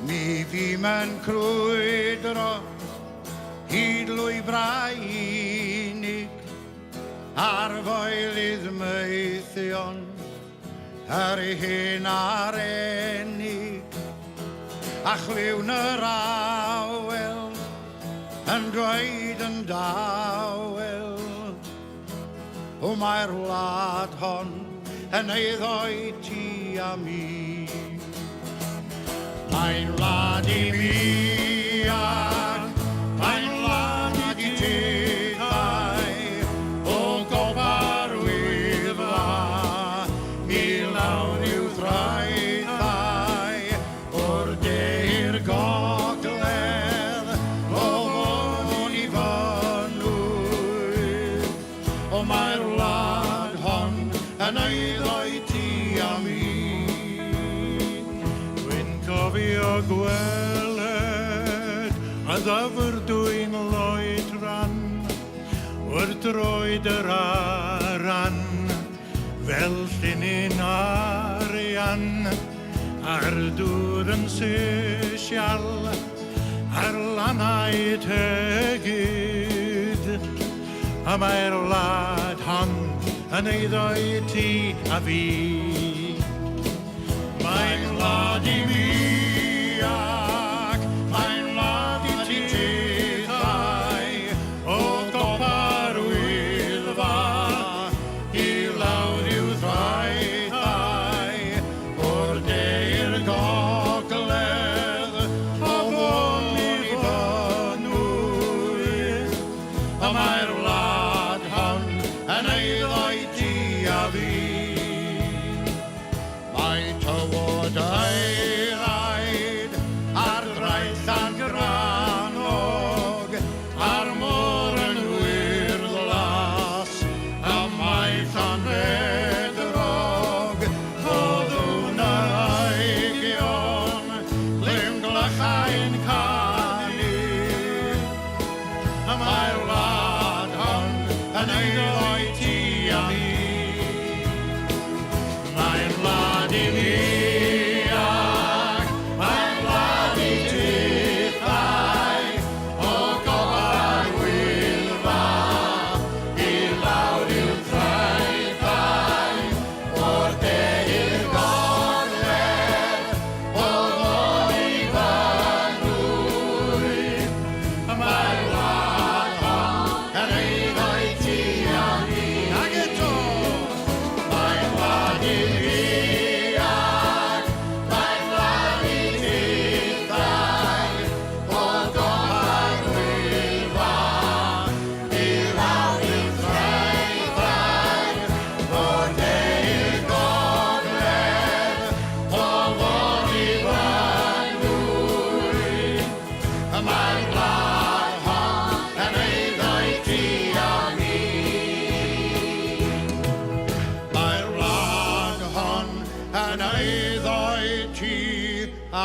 Mi fi mewn crwydro hyd lwybrau unig ar foelydd meithion ar ei hyn ar enig a chliwn yr awel yn dweud yn dawel o mae'r wlad hon yn eiddoi ti a mi. Mae'n wlad i mi ac mae'n wlad i tithau o gopar wyddfa i lawr i'w thraethau o'r de i'r gogledd o fôn i fynwydd o mae'r wlad hon yn eiddoi ti a mi. Cofio gweled a ddyfrdwy'n loedran wrth droed yr aran fel llinyn arian ar dŵr yn sesial ar lannau tegyd a mae'r wlad hon yn eiddoi ti a fi. Mae'n wlad i mi ac mae'n wlad i ti tithau o gopar wyddfa i lawr i'w thraethau o'r de i'r gogledd o fôn i fynwydd a mae'r wlad hon yn eiddoi ti a fi. Mae tywod eiraid ar draeth Llangrannog a'r môr yn wyrddlas a mae Llanbedrog o ddwn yr aigion lim glychau'n canu a mae'r wlad hon yn eiddoi ti a mi. Mae'n wlad i mi ac mae'n wlad i tithau o gopar wyddfa i lawr i'w thraethau o'r de i'r gogledd o fôn i fynwydd a mae'r wlad hon yn eiddoi ti a mi. Ac eto mae'n wlad i mi ac mae'n wlad i tithau o gopar wyddfa i lawr i'w thraethau o'r de i'r gogledd o fôn i fynwydd a mae'r wlad hon yn eiddoi ti a mi. Mae'r wlad hon yn eiddoi ti a